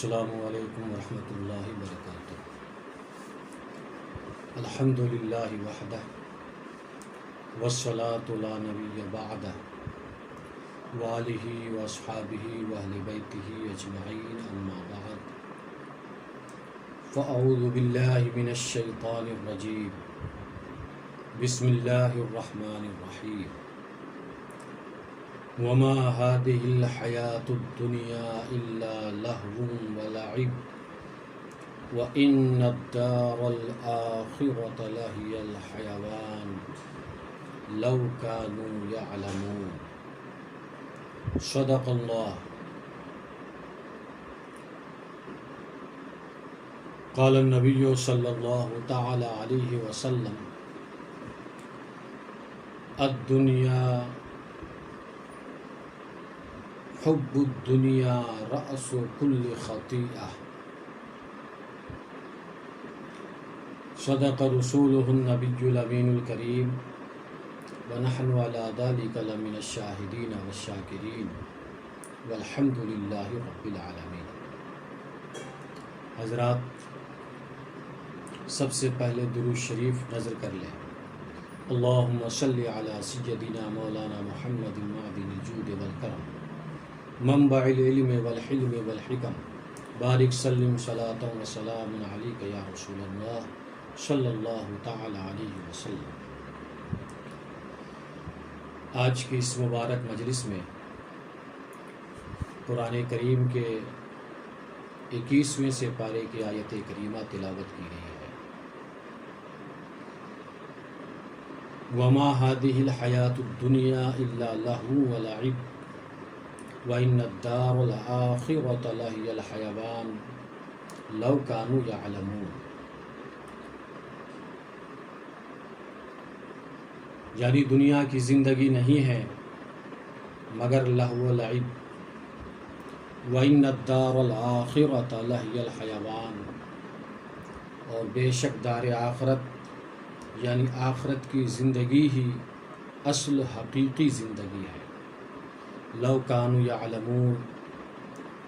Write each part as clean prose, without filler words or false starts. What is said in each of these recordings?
السلام علیکم ورحمۃ اللہ وبرکاتہ۔ الحمد للہ وحدہ والصلاة لا نبی بعدہ وآلہ واصحابہ واہل بیتہ اجمعین اما بعد فاعوذ باللہ من الشیطان الرجیم بسم اللہ الرحمن الرحیم وما هذه الحياة الدنيا إلا لهو ولعب وإن الدار الآخرة لهي الحيوان لو كانوا يعلمون صدق الله۔ قال النبي صلى الله تعالى عليه وسلم الدنيا حب الدنیا رأس کل خطیئہ صدق رسولہ النبی الامین الکریم ونحن علی ذلک لمن الشاہدین والشاکرین والحمد للہ رب العالمین۔ حضرات، سب سے پہلے درود شریف نظر کر لیں۔ اللہم صلی علی سیدنا مولانا محمد معدن الجود والکرم منبع العلم والحلم والحکم بارک سلم صلاۃ و سلام علیک یا رسول اللہ صلی اللہ تعالی علیہ وسلم۔ آج کی اس مبارک مجلس میں قرآن کریم کے 21ویں سے پارے کی آیت کریمہ تلاوت کی گئی ہے۔ وما هذه الحیاۃ الدنیا الا لہو ولعب وَإِنَّ الدَّارَ الْآخِرَةَ لَهِيَ الْحَيَوَانُ لَوْ كَانُوا يَعْلَمُونَ۔ یعنی دنیا کی زندگی نہیں ہے مگر لہو و لعب، وَإِنَّ الدَّارَ الْآخِرَةَ لَهِيَ الْحَيَوَانُ، اور بے شک دار آخرت یعنی آخرت کی زندگی ہی اصل حقیقی زندگی ہے۔ لو کانوا یعلمون،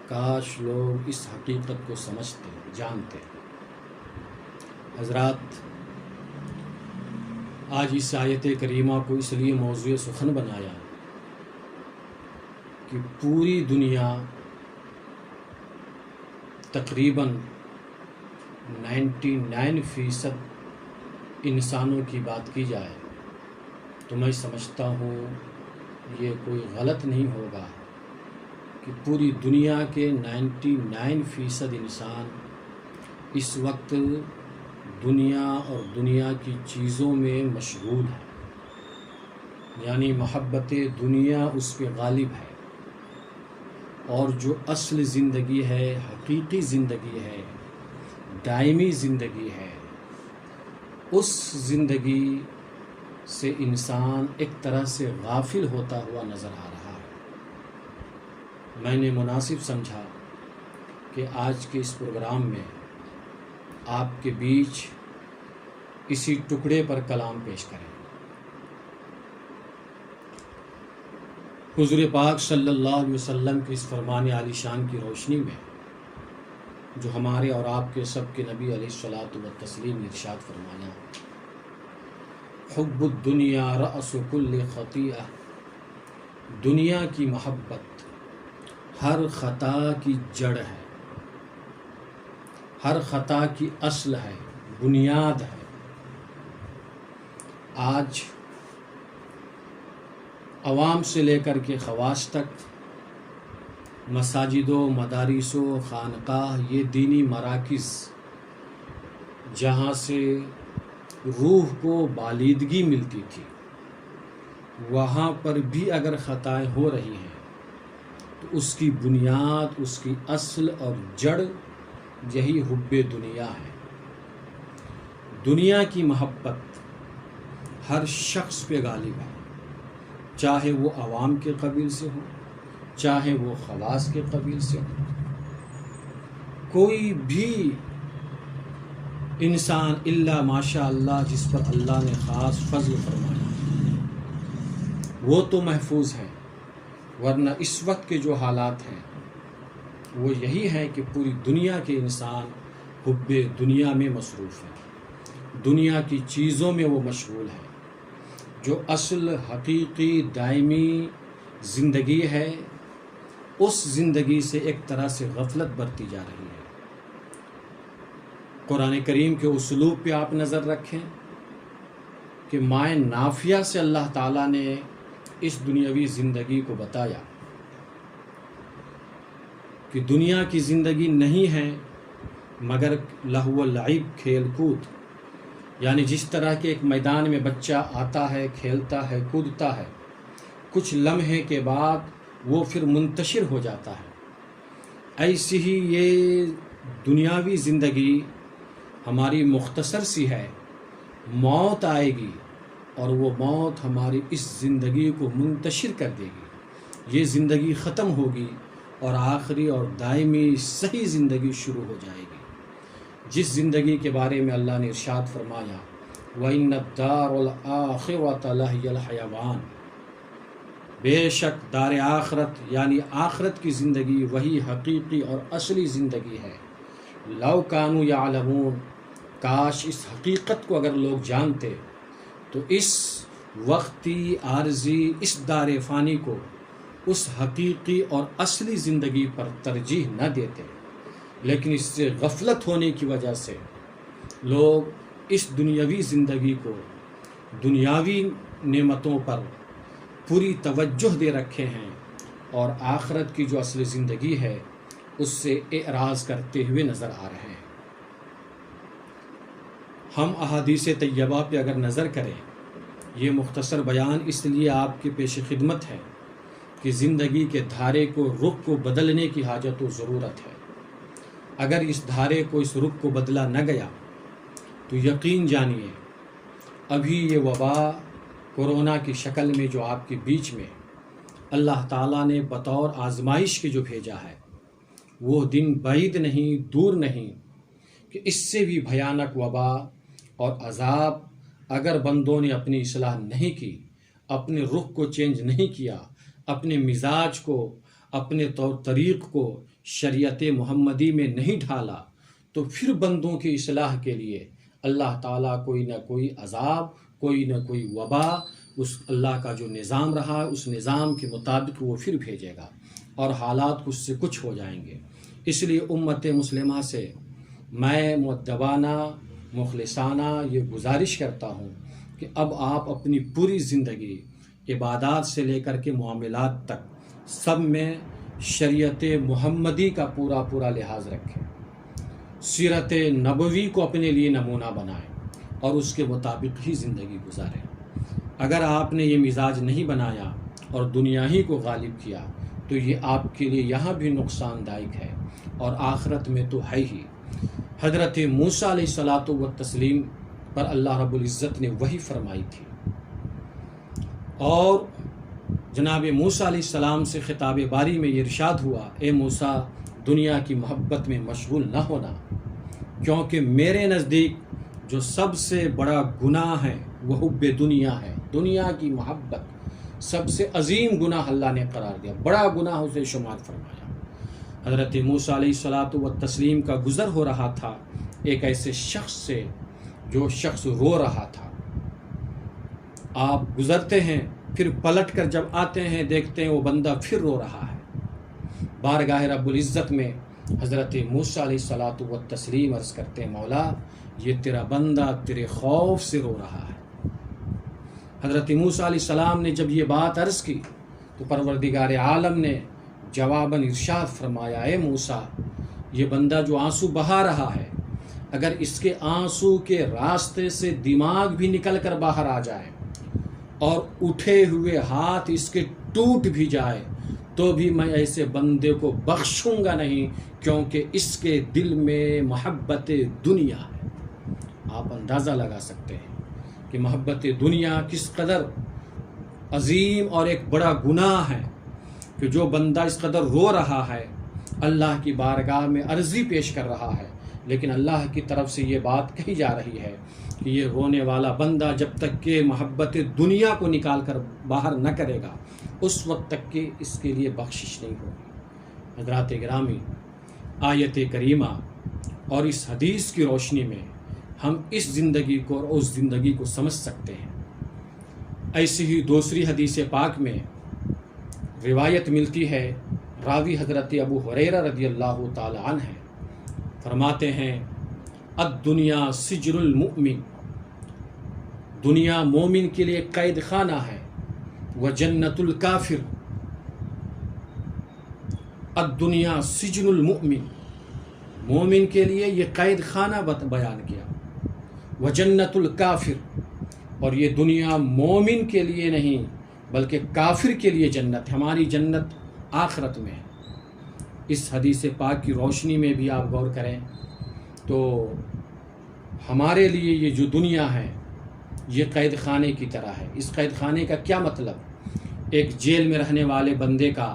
کاش لوگ اس حقیقت کو سمجھتے جانتے۔ حضرات، آج اس آیت کریمہ کو اس لیے موضوع سخن بنایا کہ پوری دنیا تقریباً 99% انسانوں کی بات کی جائے تو میں سمجھتا ہوں یہ کوئی غلط نہیں ہوگا کہ پوری دنیا کے 99% انسان اس وقت دنیا اور دنیا کی چیزوں میں مشغول ہے، یعنی محبت دنیا اس پہ غالب ہے، اور جو اصل زندگی ہے، حقیقی زندگی ہے، دائمی زندگی ہے، اس زندگی سے انسان ایک طرح سے غافل ہوتا ہوا نظر آ رہا ہے۔ میں نے مناسب سمجھا کہ آج کے اس پروگرام میں آپ کے بیچ اسی ٹکڑے پر کلام پیش کریں۔ حضور پاک صلی اللہ علیہ وسلم کے اس فرمان عالی شان کی روشنی میں جو ہمارے اور آپ کے سب کے نبی علیہ الصلاۃ والتسلیم نے ارشاد فرمایا، حب الدنیا رأس کل خطیئہ، دنیا کی محبت ہر خطا کی جڑ ہے، ہر خطا کی اصل ہے، بنیاد ہے۔ آج عوام سے لے کر کے خواص تک مساجد و مدارس و خانقاہ، یہ دینی مراکز جہاں سے روح کو بالیدگی ملتی تھی، وہاں پر بھی اگر خطائیں ہو رہی ہیں تو اس کی بنیاد، اس کی اصل اور جڑ یہی حب دنیا ہے۔ دنیا کی محبت ہر شخص پہ غالب ہے، چاہے وہ عوام کے قبیل سے ہو، چاہے وہ خواص کے قبیل سے ہو۔ کوئی بھی انسان الا ماشاء اللہ جس پر اللہ نے خاص فضل فرمایا وہ تو محفوظ ہے، ورنہ اس وقت کے جو حالات ہیں وہ یہی ہے کہ پوری دنیا کے انسان حب دنیا میں مصروف ہیں، دنیا کی چیزوں میں وہ مشغول ہے۔ جو اصل حقیقی دائمی زندگی ہے اس زندگی سے ایک طرح سے غفلت برتی جا رہی ہے۔ قرآن کریم کے اسلوب پہ آپ نظر رکھیں کہ مائے نافیہ سے اللہ تعالیٰ نے اس دنیاوی زندگی کو بتایا کہ دنیا کی زندگی نہیں ہے مگر لہو و لعب، کھیل کود، یعنی جس طرح کے ایک میدان میں بچہ آتا ہے، کھیلتا ہے، کودتا ہے، کچھ لمحے کے بعد وہ پھر منتشر ہو جاتا ہے، ایسی ہی یہ دنیاوی زندگی ہماری مختصر سی ہے۔ موت آئے گی اور وہ موت ہماری اس زندگی کو منتشر کر دے گی، یہ زندگی ختم ہوگی اور آخری اور دائمی صحیح زندگی شروع ہو جائے گی، جس زندگی کے بارے میں اللہ نے ارشاد فرمایا وَإِنَّ الدَّارَ الْآخِرَةَ لَهِيَ الْحَيَوَانُ، بے شک دار آخرت یعنی آخرت کی زندگی وہی حقیقی اور اصلی زندگی ہے۔ لَوْ كَانُوا يَعْلَمُونَ، کاش اس حقیقت کو اگر لوگ جانتے تو اس وقتی عارضی اس دار فانی کو اس حقیقی اور اصلی زندگی پر ترجیح نہ دیتے، لیکن اس سے غفلت ہونے کی وجہ سے لوگ اس دنیاوی زندگی کو، دنیاوی نعمتوں پر پوری توجہ دے رکھے ہیں اور آخرت کی جو اصل زندگی ہے اس سے اعراض کرتے ہوئے نظر آ رہے ہیں۔ ہم احادیث طیبہ پہ اگر نظر کریں، یہ مختصر بیان اس لیے آپ کے پیش خدمت ہے کہ زندگی کے دھارے کو، رخ کو بدلنے کی حاجت و ضرورت ہے۔ اگر اس دھارے کو، اس رخ کو بدلا نہ گیا تو یقین جانیے ابھی یہ وبا کورونا کی شکل میں جو آپ کے بیچ میں اللہ تعالیٰ نے بطور آزمائش کے جو بھیجا ہے، وہ دن بعید نہیں، دور نہیں کہ اس سے بھی بھیانک وبا اور عذاب اگر بندوں نے اپنی اصلاح نہیں کی، اپنے رخ کو چینج نہیں کیا، اپنے مزاج کو، اپنے طور طریق کو شریعت محمدی میں نہیں ڈھالا، تو پھر بندوں کی اصلاح کے لیے اللہ تعالیٰ کوئی نہ کوئی عذاب، کوئی نہ کوئی وبا، اس اللہ کا جو نظام رہا اس نظام کے مطابق وہ پھر بھیجے گا اور حالات اس سے کچھ ہو جائیں گے۔ اس لیے امت مسلمہ سے میں مؤدبانہ، مخلصانہ یہ گزارش کرتا ہوں کہ اب آپ اپنی پوری زندگی عبادات سے لے کر کے معاملات تک سب میں شریعت محمدی کا پورا لحاظ رکھیں، سیرت نبوی کو اپنے لیے نمونہ بنائیں اور اس کے مطابق ہی زندگی گزاریں۔ اگر آپ نے یہ مزاج نہیں بنایا اور دنیا ہی کو غالب کیا تو یہ آپ کے لیے یہاں بھی نقصان دائق ہے اور آخرت میں تو ہے ہی۔ حضرت موسیٰ علیہ الصلاۃ والتسلیم پر اللہ رب العزت نے وحی فرمائی تھی اور جناب موسیٰ علیہ السلام سے خطاب باری میں یہ ارشاد ہوا، اے موسیٰ دنیا کی محبت میں مشغول نہ ہونا، کیونکہ میرے نزدیک جو سب سے بڑا گناہ ہے وہ حب دنیا ہے۔ دنیا کی محبت سب سے عظیم گناہ اللہ نے قرار دیا، بڑا گناہ اسے شمار فرمایا۔ حضرت موسیٰ علیہ الصلاۃ والتسلیم کا گزر ہو رہا تھا ایک ایسے شخص سے جو شخص رو رہا تھا۔ آپ گزرتے ہیں، پھر پلٹ کر جب آتے ہیں دیکھتے ہیں وہ بندہ پھر رو رہا ہے۔ بارگاہ رب العزت میں حضرت موسیٰ علیہ الصلاۃ والتسلیم عرض کرتے ہیں، مولا یہ تیرا بندہ تیرے خوف سے رو رہا ہے۔ حضرت موسیٰ علیہ السلام نے جب یہ بات عرض کی تو پروردگار عالم نے جواباً ارشاد فرمایا، اے موسیٰ یہ بندہ جو آنسو بہا رہا ہے، اگر اس کے آنسو کے راستے سے دماغ بھی نکل کر باہر آ جائے اور اٹھے ہوئے ہاتھ اس کے ٹوٹ بھی جائے تو بھی میں ایسے بندے کو بخشوں گا نہیں، کیونکہ اس کے دل میں محبت دنیا ہے۔ آپ اندازہ لگا سکتے ہیں کہ محبت دنیا کس قدر عظیم اور ایک بڑا گناہ ہے کہ جو بندہ اس قدر رو رہا ہے، اللہ کی بارگاہ میں عرضی پیش کر رہا ہے، لیکن اللہ کی طرف سے یہ بات کہی جا رہی ہے کہ یہ رونے والا بندہ جب تک کہ محبت دنیا کو نکال کر باہر نہ کرے گا اس وقت تک کہ اس کے لیے بخشش نہیں ہوگی۔ حضرات گرامی، آیت کریمہ اور اس حدیث کی روشنی میں ہم اس زندگی کو اور اس زندگی کو سمجھ سکتے ہیں۔ ایسی ہی دوسری حدیث پاک میں روایت ملتی ہے، راوی حضرت ابو ہریرہ رضی اللہ تعالی عنہ ہیں، فرماتے ہیں الدنیا سجن المؤمن، دنیا مومن کے لیے قید خانہ ہے، وجنت الکافر، الدنیا سجن المؤمن، مومن کے لیے یہ قید خانہ بیان کیا، وجنت الکافر، اور یہ دنیا مومن کے لیے نہیں بلکہ کافر کے لیے جنت، ہماری جنت آخرت میں ہے۔ اس حدیث پاک کی روشنی میں بھی آپ غور کریں تو ہمارے لیے یہ جو دنیا ہے یہ قید خانے کی طرح ہے۔ اس قید خانے کا کیا مطلب؟ ایک جیل میں رہنے والے بندے کا،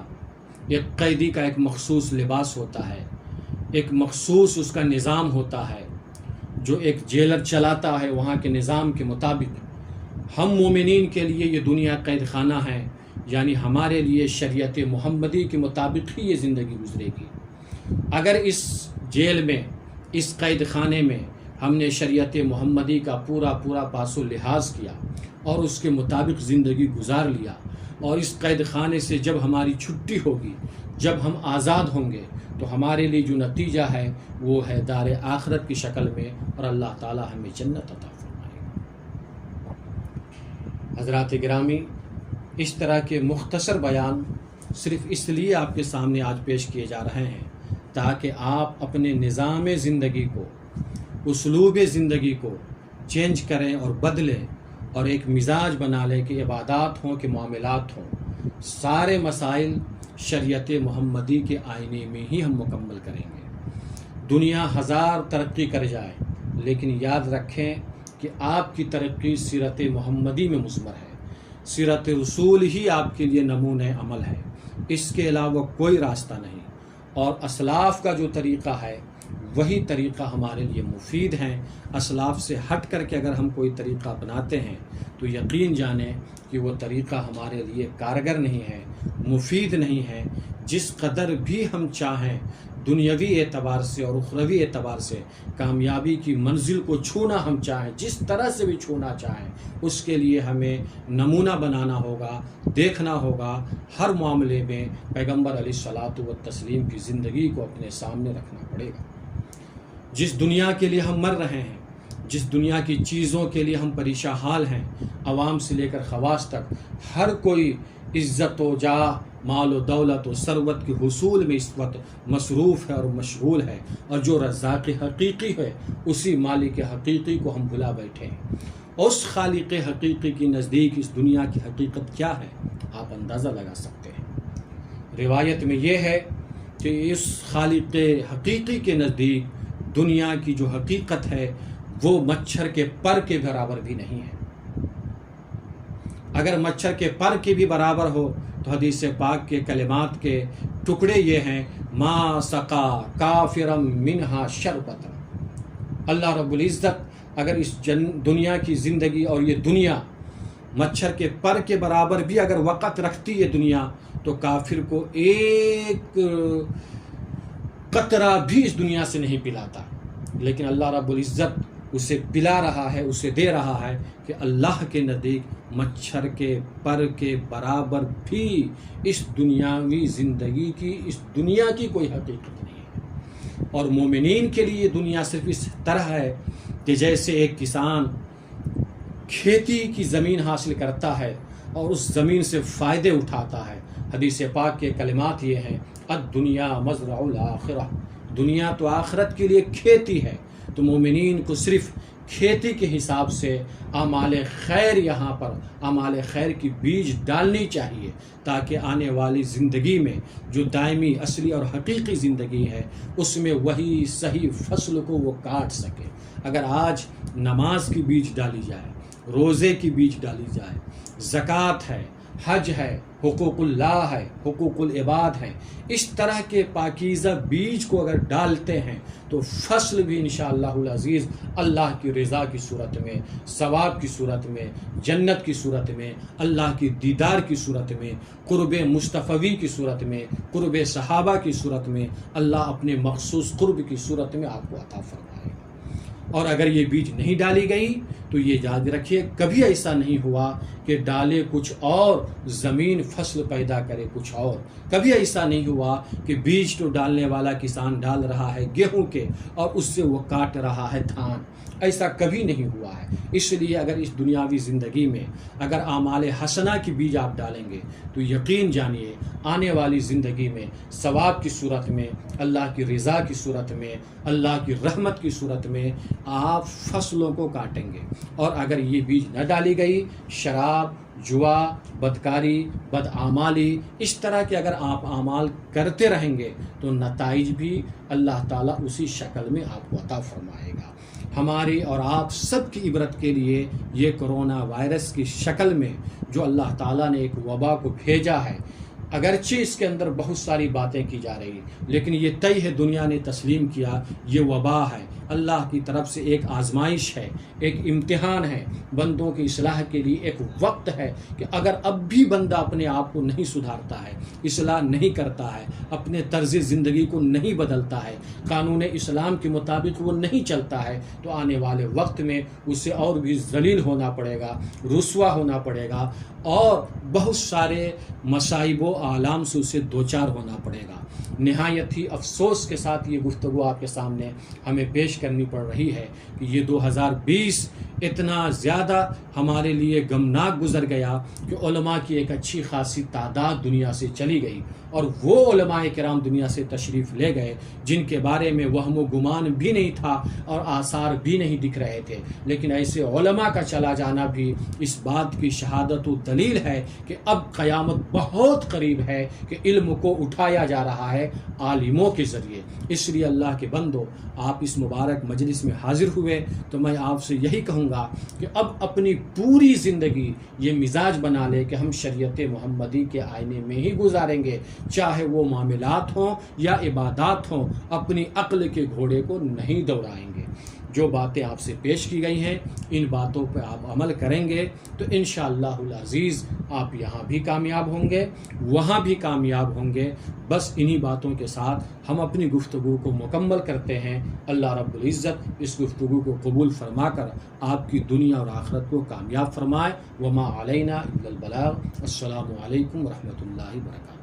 ایک قیدی کا ایک مخصوص لباس ہوتا ہے، ایک مخصوص اس کا نظام ہوتا ہے جو ایک جیلر چلاتا ہے، وہاں کے نظام کے مطابق ہم مومنین کے لیے یہ دنیا قید خانہ ہے، یعنی ہمارے لیے شریعت محمدی کے مطابق ہی یہ زندگی گزرے گی۔ اگر اس جیل میں، اس قید خانے میں ہم نے شریعت محمدی کا پورا پاس و لحاظ کیا اور اس کے مطابق زندگی گزار لیا، اور اس قید خانے سے جب ہماری چھٹی ہوگی، جب ہم آزاد ہوں گے، تو ہمارے لیے جو نتیجہ ہے وہ ہے دار آخرت کی شکل میں، اور اللہ تعالی ہمیں جنت عطا فرمائے گا۔ حضرات گرامی، اس طرح کے مختصر بیان صرف اس لیے آپ کے سامنے آج پیش کیے جا رہے ہیں تاکہ آپ اپنے نظام زندگی کو، اسلوب زندگی کو چینج کریں اور بدلیں، اور ایک مزاج بنا لیں کہ عبادات ہوں کہ معاملات ہوں، سارے مسائل شریعت محمدی کے آئینے میں ہی ہم مکمل کریں گے۔ دنیا ہزار ترقی کر جائے، لیکن یاد رکھیں کہ آپ کی ترقی سیرت محمدی میں مضمر ہے، سیرت رسول ہی آپ کے لیے نمونہ عمل ہے، اس کے علاوہ کوئی راستہ نہیں، اور اسلاف کا جو طریقہ ہے وہی طریقہ ہمارے لیے مفید ہیں۔ اسلاف سے ہٹ کر کے اگر ہم کوئی طریقہ اپناتے ہیں تو یقین جانیں کہ وہ طریقہ ہمارے لیے کارگر نہیں ہے، مفید نہیں ہے۔ جس قدر بھی ہم چاہیں دنیاوی اعتبار سے اور اخروی اعتبار سے کامیابی کی منزل کو چھونا ہم چاہیں، جس طرح سے بھی چھونا چاہیں، اس کے لیے ہمیں نمونہ بنانا ہوگا، دیکھنا ہوگا، ہر معاملے میں پیغمبر علیہ الصلاۃ والتسلیم کی زندگی کو اپنے سامنے رکھنا پڑے گا۔ جس دنیا کے لیے ہم مر رہے ہیں، جس دنیا کی چیزوں کے لیے ہم پریشان حال ہیں، عوام سے لے کر خواص تک ہر کوئی عزت و جاہ، مال و دولت و ثروت کے حصول میں اس وقت مصروف ہے اور مشغول ہے، اور جو رزاق حقیقی ہے اسی مالک حقیقی کو ہم بھلا بیٹھے ہیں۔ اس خالق حقیقی کی نزدیک اس دنیا کی حقیقت کیا ہے آپ اندازہ لگا سکتے ہیں۔ روایت میں یہ ہے کہ اس خالق حقیقی کے نزدیک دنیا کی جو حقیقت ہے وہ مچھر کے پر کے برابر بھی نہیں ہے۔ اگر مچھر کے پر کے بھی برابر ہو تو حدیث پاک کے کلمات کے ٹکڑے یہ ہیں، ما سقا کافرم منہا شربتا۔ اللہ رب العزت اگر اس دنیا کی زندگی اور یہ دنیا مچھر کے پر کے برابر بھی اگر وقت رکھتی ہے دنیا، تو کافر کو ایک قطرہ بھی اس دنیا سے نہیں پلاتا، لیکن اللہ رب العزت اسے پلا رہا ہے، اسے دے رہا ہے کہ اللہ کے نزدیک مچھر کے پر کے برابر بھی اس دنیاوی زندگی کی، اس دنیا کی کوئی حقیقت نہیں ہے۔ اور مومنین کے لیے دنیا صرف اس طرح ہے کہ جیسے ایک کسان کھیتی کی زمین حاصل کرتا ہے اور اس زمین سے فائدے اٹھاتا ہے۔ حدیث پاک کے کلمات یہ ہیں، الدنیا مزرع الآخرہ، دنیا تو آخرت کے لیے کھیتی ہے۔ تو مومنین کو صرف کھیتی کے حساب سے اعمال خیر، یہاں پر اعمال خیر کی بیج ڈالنی چاہیے تاکہ آنے والی زندگی میں جو دائمی، اصلی اور حقیقی زندگی ہے اس میں وہی صحیح فصل کو وہ کاٹ سکے۔ اگر آج نماز کی بیج ڈالی جائے، روزے کی بیج ڈالی جائے، زکوٰۃ ہے، حج ہے، حقوق اللہ ہے، حقوق العباد ہیں، اس طرح کے پاکیزہ بیج کو اگر ڈالتے ہیں تو فصل بھی انشاءاللہ العزیز اللہ کی رضا کی صورت میں، ثواب کی صورت میں، جنت کی صورت میں، اللہ کی دیدار کی صورت میں، قرب مصطفی کی صورت میں، قرب صحابہ کی صورت میں، اللہ اپنے مخصوص قرب کی صورت میں آپ کو عطا فرمائے گا۔ اور اگر یہ بیج نہیں ڈالی گئی تو یہ یاد رکھیے کبھی ایسا نہیں ہوا کہ ڈالے کچھ اور زمین فصل پیدا کرے کچھ اور، کبھی ایسا نہیں ہوا کہ بیج تو ڈالنے والا کسان ڈال رہا ہے گیہوں کے اور اس سے وہ کاٹ رہا ہے دھان، ایسا کبھی نہیں ہوا ہے۔ اس لیے اگر اس دنیاوی زندگی میں اگر اعمال حسنہ کی بیج آپ ڈالیں گے تو یقین جانیے آنے والی زندگی میں ثواب کی صورت میں، اللہ کی رضا کی صورت میں، اللہ کی رحمت کی صورت میں آپ فصلوں کو کاٹیں گے۔ اور اگر یہ بیج نہ ڈالی گئی، شراب، جوا، بدکاری، بدعمالی، اس طرح کے اگر آپ اعمال کرتے رہیں گے تو نتائج بھی اللہ تعالیٰ اسی شکل میں آپ کو عطا فرمائے گا۔ ہماری اور آپ سب کی عبرت کے لیے یہ کرونا وائرس کی شکل میں جو اللہ تعالیٰ نے ایک وبا کو بھیجا ہے، اگرچہ اس کے اندر بہت ساری باتیں کی جا رہی لیکن یہ طے ہے، دنیا نے تسلیم کیا یہ وبا ہے، اللہ کی طرف سے ایک آزمائش ہے، ایک امتحان ہے، بندوں کی اصلاح کے لیے ایک وقت ہے کہ اگر اب بھی بندہ اپنے آپ کو نہیں سدھارتا ہے، اصلاح نہیں کرتا ہے، اپنے طرز زندگی کو نہیں بدلتا ہے، قانون اسلام کے مطابق وہ نہیں چلتا ہے، تو آنے والے وقت میں اسے اور بھی ذلیل ہونا پڑے گا، رسوا ہونا پڑے گا، اور بہت سارے مصائب و آلام سے اسے دوچار ہونا پڑے گا۔ نہایت ہی افسوس کے ساتھ یہ گفتگو آپ کے سامنے ہمیں پیش کرنی پڑ رہی ہے کہ یہ 2020 اتنا زیادہ ہمارے لیے غمناک گزر گیا کہ علماء کی ایک اچھی خاصی تعداد دنیا سے چلی گئی، اور وہ علماء کرام دنیا سے تشریف لے گئے جن کے بارے میں وہم و گمان بھی نہیں تھا اور آثار بھی نہیں دکھ رہے تھے، لیکن ایسے علماء کا چلا جانا بھی اس بات کی شہادت و دلیل ہے کہ اب قیامت بہت قریب ہے کہ علم کو اٹھایا جا رہا ہے عالموں کے ذریعے۔ اس لیے اللہ کے بندو، آپ اس مبارک مجلس میں حاضر ہوئے تو میں آپ سے یہی کہوں گا کہ اب اپنی پوری زندگی یہ مزاج بنا لے کہ ہم شریعت محمدی کے آئینے میں ہی گزاریں گے، چاہے وہ معاملات ہوں یا عبادات ہوں، اپنی عقل کے گھوڑے کو نہیں دوڑائیں گے۔ جو باتیں آپ سے پیش کی گئی ہیں ان باتوں پہ آپ عمل کریں گے تو انشاءاللہ العزیز آپ یہاں بھی کامیاب ہوں گے، وہاں بھی کامیاب ہوں گے۔ بس انہی باتوں کے ساتھ ہم اپنی گفتگو کو مکمل کرتے ہیں۔ اللہ رب العزت اس گفتگو کو قبول فرما کر آپ کی دنیا اور آخرت کو کامیاب فرمائے۔ وما علینا الا البلاغ۔ السلام علیکم ورحمۃ اللہ وبرکاتہ۔